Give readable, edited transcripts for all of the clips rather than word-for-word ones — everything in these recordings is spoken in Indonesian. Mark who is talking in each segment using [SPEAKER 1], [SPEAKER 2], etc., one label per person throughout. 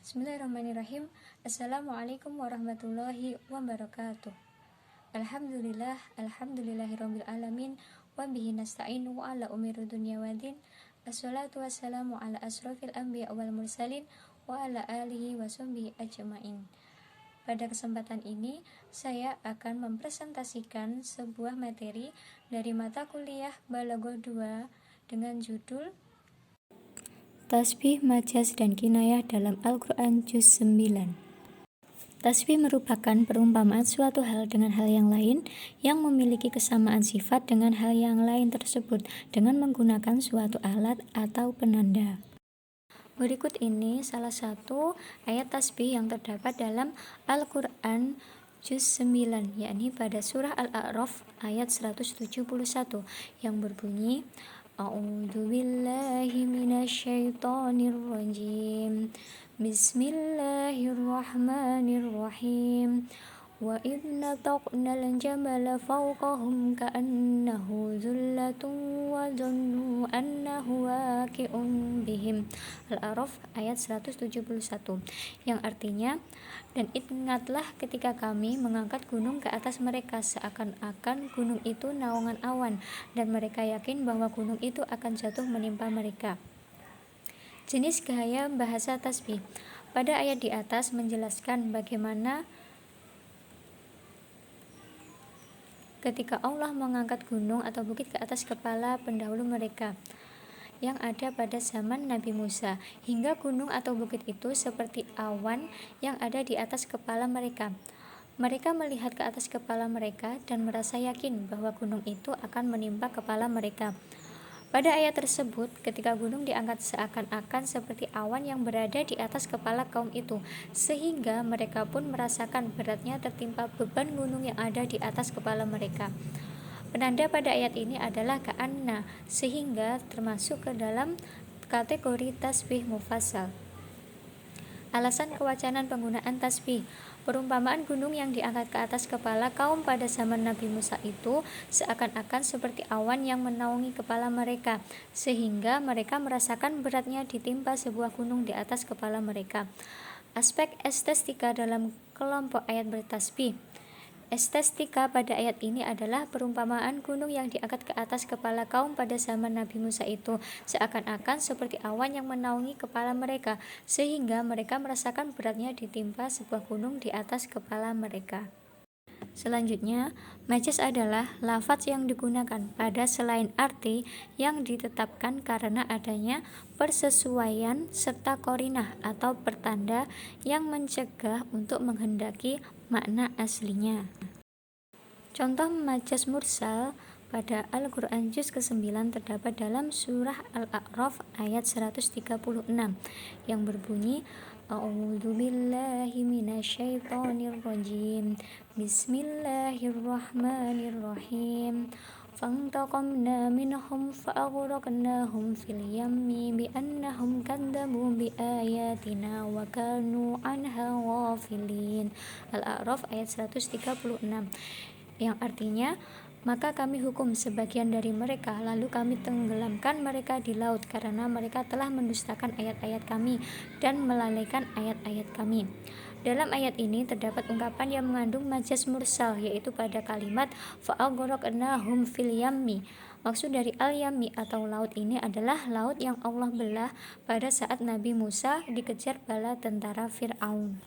[SPEAKER 1] Bismillahirrahmanirrahim. Assalamualaikum warahmatullahi wabarakatuh. Alhamdulillahirabbil alamin wa bihi nasta'inu wa ala umuri dunya waddin. Assalatu wassalamu ala asrofil anbiya wal mursalin wa ala alihi wa sahbihi ajmain. Pada kesempatan ini saya akan mempresentasikan sebuah materi dari mata kuliah Balaghah 2 dengan judul Tasbih, Majaz, dan Kinayah dalam Al-Quran Juz 9. Tasbih merupakan perumpamaan suatu hal dengan hal yang lain yang memiliki kesamaan sifat dengan hal yang lain tersebut dengan menggunakan suatu alat atau penanda. Berikut ini salah satu ayat tasbih yang terdapat dalam Al-Quran Juz 9, yakni pada surah Al-A'raf ayat 171 yang berbunyi A'udzu billahi minasyaitonir rajim. Bismillahirrahmanirrahim. Wa idh nataqnal jabala fawqahum ka'annahu dhullatun wa dhannu annahu waqi'un bihim. Al-A'raf ayat 171 yang artinya, dan ingatlah ketika kami mengangkat gunung ke atas mereka seakan-akan gunung itu naungan awan, dan mereka yakin bahwa gunung itu akan jatuh menimpa mereka. Jenis gaya bahasa tasbih. Pada ayat di atas menjelaskan bagaimana ketika Allah mengangkat gunung atau bukit ke atas kepala pendahulu mereka yang ada pada zaman Nabi Musa, hingga gunung atau bukit itu seperti awan yang ada di atas kepala mereka. Mereka melihat ke atas kepala mereka dan merasa yakin bahwa gunung itu akan menimpa kepala mereka. Pada ayat tersebut, ketika gunung diangkat seakan-akan seperti awan yang berada di atas kepala kaum itu, sehingga mereka pun merasakan beratnya tertimpa beban gunung yang ada di atas kepala mereka. Penanda pada ayat ini adalah ka'anna, sehingga termasuk ke dalam kategori tasbih mufassal. Alasan kewajaran penggunaan tasbih. Perumpamaan gunung yang diangkat ke atas kepala kaum pada zaman Nabi Musa itu seakan-akan seperti awan yang menaungi kepala mereka, sehingga mereka merasakan beratnya ditimpa sebuah gunung di atas kepala mereka. Aspek estetika dalam kelompok ayat bertasbih. Estetika pada ayat ini adalah perumpamaan gunung yang diangkat ke atas kepala kaum pada zaman Nabi Musa itu seakan-akan seperti awan yang menaungi kepala mereka, sehingga mereka merasakan beratnya ditimpa sebuah gunung di atas kepala mereka. Selanjutnya, majaz adalah lafaz yang digunakan pada selain arti yang ditetapkan karena adanya persesuaian serta qarinah atau pertanda yang mencegah untuk menghendaki makna aslinya. Contoh majaz mursal pada Al-Quran Juz ke-9 terdapat dalam surah Al-A'raf ayat 136 yang berbunyi A'udzu billahi minasyaitonir rajim. Bismillahirrahmanirrahim. Fantaqamna minhum fa'aghraqnahum fil yammi bi'annahum kadzabu biayatina wa kanu anha ghafilin. Al-A'raf ayat 136 yang artinya, maka kami hukum sebagian dari mereka, lalu kami tenggelamkan mereka di laut karena mereka telah mendustakan ayat-ayat kami dan melalaikan ayat-ayat kami. Dalam ayat ini terdapat ungkapan yang mengandung majaz mursal, yaitu pada kalimat fa'aghraqnahum fil yammi. Maksud dari al-yammi atau laut ini adalah laut yang Allah belah pada saat Nabi Musa dikejar bala tentara Fir'aun.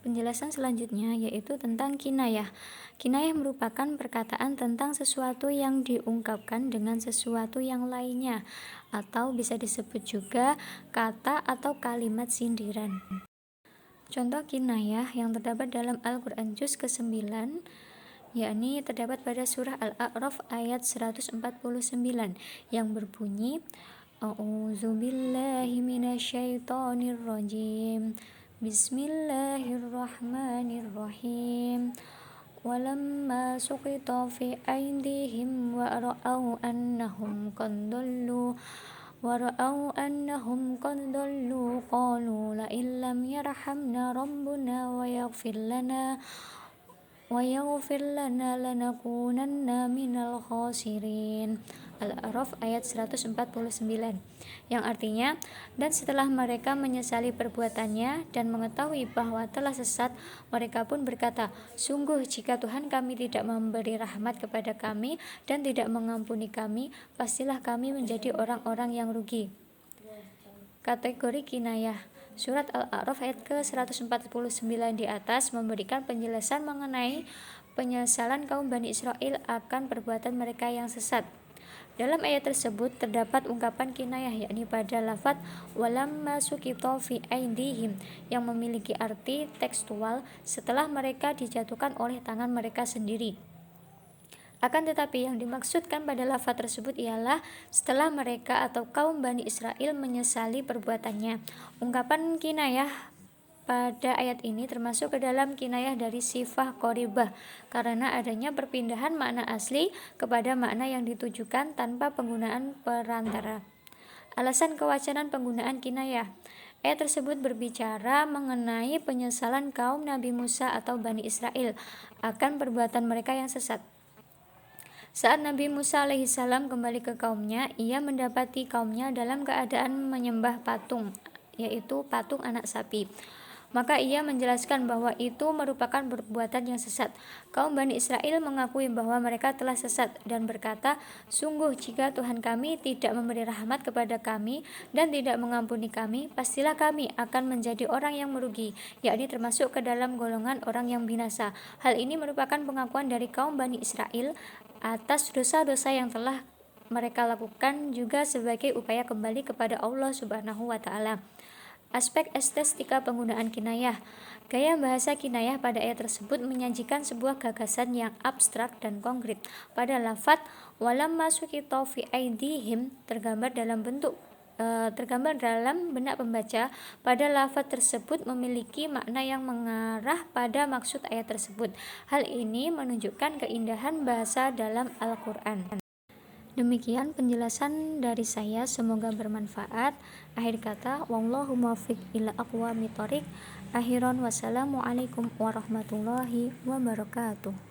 [SPEAKER 1] Penjelasan selanjutnya yaitu tentang kinayah. Kinayah merupakan perkataan tentang sesuatu yang diungkapkan dengan sesuatu yang lainnya, atau bisa disebut juga kata atau kalimat sindiran. Contoh kinayah yang terdapat dalam Al-Quran Juz ke-9 yakni terdapat pada surah Al-A'raf ayat 149 yang berbunyi A'udzu billahi minasyaitonir rajim. Bismillahirrahmanirrahim. Walamma suqita fi aydihim wa ra'au annahum qad dallu qalu la illam yarhamna rabbuna wa yaghfir lana lanakunanna minal khasirin. Al-A'raf ayat 149, yang artinya, dan setelah mereka menyesali perbuatannya dan mengetahui bahwa telah sesat, mereka pun berkata, sungguh jika Tuhan kami tidak memberi rahmat kepada kami dan tidak mengampuni kami, pastilah kami menjadi orang-orang yang rugi. Kategori kinayah. Surat Al-A'raf ayat ke-149 di atas memberikan penjelasan mengenai penyesalan kaum Bani Israel akan perbuatan mereka yang sesat. Dalam ayat tersebut terdapat ungkapan kinayah, yakni pada lafadz walamma suqita fi aidihim, yang memiliki arti tekstual setelah mereka dijatuhkan oleh tangan mereka sendiri. Akan tetapi yang dimaksudkan pada lafaz tersebut ialah setelah mereka atau kaum Bani Israel menyesali perbuatannya. Ungkapan kinayah pada ayat ini termasuk ke dalam kinayah dari sifah qoribah karena adanya perpindahan makna asli kepada makna yang ditujukan tanpa penggunaan perantara. Alasan kewajaran penggunaan kinayah. Ayat tersebut berbicara mengenai penyesalan kaum Nabi Musa atau Bani Israel akan perbuatan mereka yang sesat. Saat Nabi Musa alaihissalam kembali ke kaumnya, ia mendapati kaumnya dalam keadaan menyembah patung, yaitu patung anak sapi. Maka ia menjelaskan bahwa itu merupakan perbuatan yang sesat. Kaum Bani Israel mengakui bahwa mereka telah sesat dan berkata, sungguh jika Tuhan kami tidak memberi rahmat kepada kami dan tidak mengampuni kami, pastilah kami akan menjadi orang yang merugi, yakni termasuk ke dalam golongan orang yang binasa. Hal ini merupakan pengakuan dari kaum Bani Israel atas dosa-dosa yang telah mereka lakukan juga sebagai upaya kembali kepada Allah Subhanahu wa Ta'ala. Aspek estetika penggunaan kinayah. Gaya bahasa kinayah pada ayat tersebut menyajikan sebuah gagasan yang abstrak dan konkret. Pada lafadz walamma suqita fi aidihim tergambar dalam benak pembaca pada lafaz tersebut memiliki makna yang mengarah pada maksud ayat tersebut. Hal ini menunjukkan keindahan bahasa dalam Al-Quran. Demikian penjelasan dari saya, semoga bermanfaat. Akhir kata, wallahu muwaffiq ila aqwamit thoriq. Akhiran, wassalamualaikum warahmatullahi wabarakatuh.